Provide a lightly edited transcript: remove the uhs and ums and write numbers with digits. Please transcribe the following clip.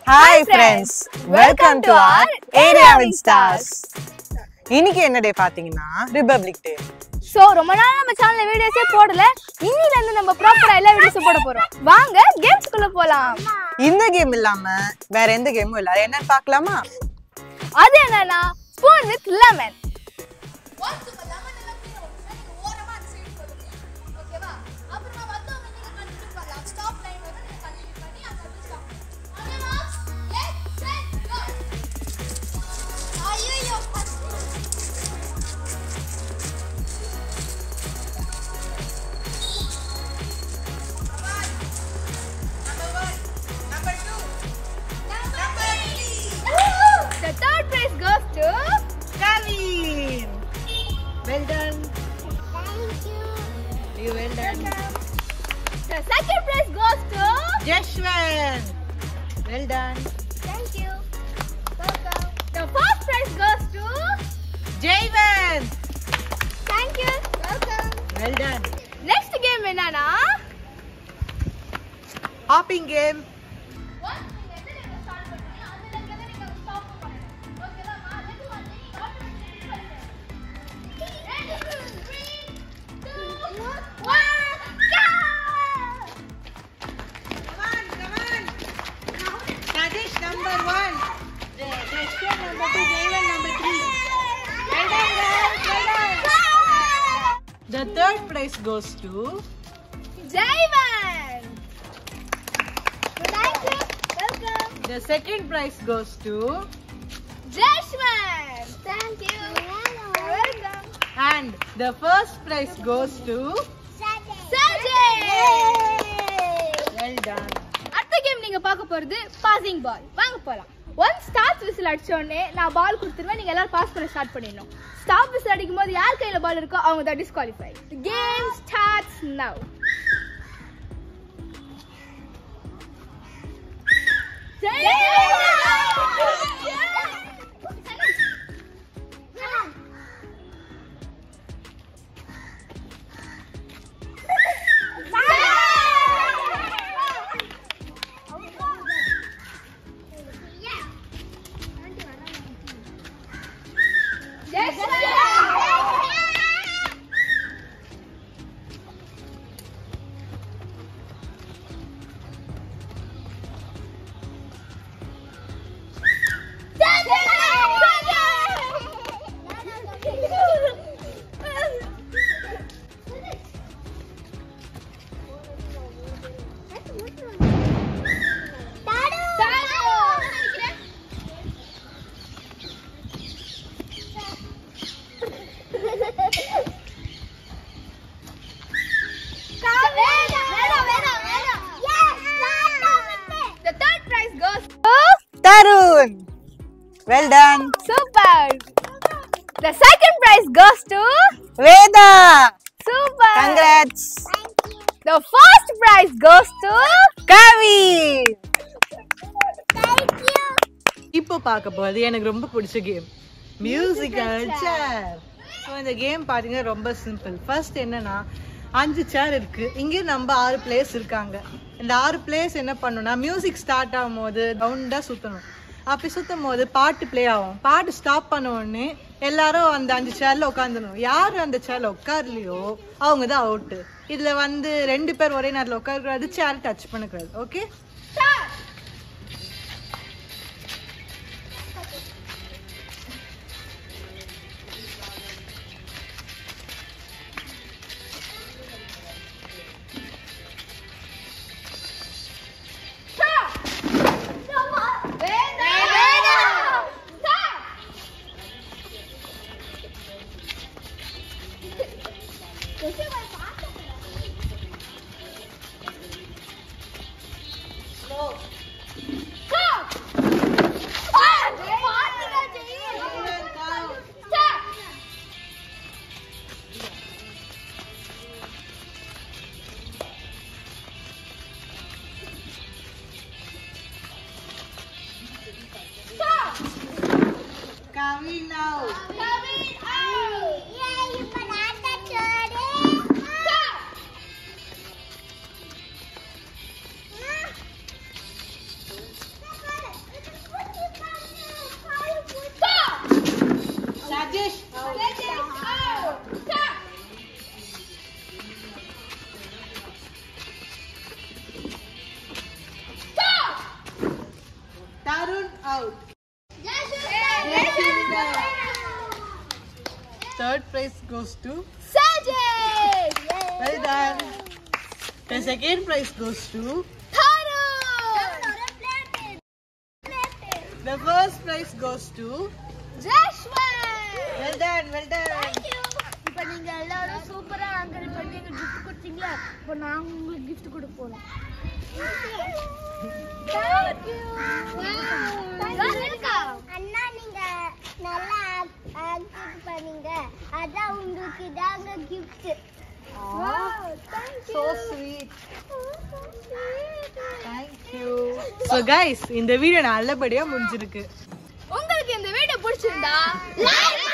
Hi friends, welcome to our Area Wing Stars. இன்னைக்கு என்ன டே பாத்தீங்கன்னா ரிபப்ளிக் டே. சோ ரொம்ப நாள் நம்ம சேனல்ல வீடியோஸே போடல. இன்னில இருந்து நம்ம ப்ராப்பரா எல்லா வீடியோஸும் போட போறோம். வாங்க கேம்ஸ்க்குள்ள போலாம். இந்த கேம் இல்லாம வேற எந்த கேமும் இல்ல. என்னன்னு பார்க்கலாமா? அது என்னன்னா spoon with lemon. The third prize goes to Kavin. Well done. Thank you. You well done. The second prize goes to Jeshwan. Well done. Thank you. Welcome. The fourth prize goes to Jayvan. Thank you. Welcome. Well done. Next game என்னன்னா Hopping game. Number 1, Jeshwan number 2, Jayvan number 3. Well done, guys. Well done. The third prize goes to Jayvan. Thank you. Welcome. the second prize goes to Jeshwan. Thank you. You're welcome. and the first prize goes to Sajay. well done. அடுத்த game நீங்க பார்க்க போறது passing பால். வாங்க போலாம். One start whistle அடிச்ச உடனே நான் பால் கொடுத்துருவேன். நீங்க எல்லாரும் பாஸ் பண்ண ஸ்டார்ட் பண்ணிடணும். ஸ்டாப் விசில் அடிக்கும் போது யார் கையில பால் இருக்கோ அவங்க தான் disqualify. The game starts now. The third prize goes to Tarun. Well done. Super. The second prize goes to Veda. Super. Congrats. The first prize goes to Kavin. Thank you. இப்போ பார்க்க போறது எனக்கு ரொம்ப பிடிச்ச கேம் மியூசிக்கல் சேர். ஸோ இந்த game பாத்தீங்கன்னா ரொம்ப simple. First என்னன்னா 5 சேர் இருக்கு. இங்கே நம்ம 6 பிளேஸ் இருக்காங்க. இந்த 6 பிளேஸ் என்ன பண்ணணும்னா மியூசிக் ஸ்டார்ட் ஆகும் போது ரவுண்டா சுத்தணும். அப்படி சுத்தும் போது பாட்டு பிளே ஆகும். பாட்டு ஸ்டாப் பண்ண உடனே எல்லாரும் அந்த 5 சேர்ல உட்காந்துடணும். யாரு அந்த சேர்ல உட்கார்லையோ அவங்க தான் அவுட்டு. இதுல 2 பேர் ஒரே நேரத்தில் உட்காரக்கூடாது, சேர் டச் பண்ணக்கூடாது. Okay? Kavin now. Kavin out. Yay, you banana chode. Stop. third prize goes to Sajid. well done. The second prize goes to Tharu. the first prize goes to Jashwan. well done. இப்போ நீங்க எல்லாரும் சூப்பரா anchor பண்ணி எங்க gift கொடுத்தீங்களா இப்போ நான் உங்களுக்கு gift கொடுக்க போறேன் Thank you. அண்ணா நீங்க நல்லா ஆக்ட் பண்ணீங்க அதான் உங்களுக்கு தாங்க gift. So sweet. Thank you. So guys, இந்த வீடியோ நல்லபடியா முடிஞ்சிருக்கு. உங்களுக்கு இந்த வீடியோ பிடிச்சிருந்தா லைக்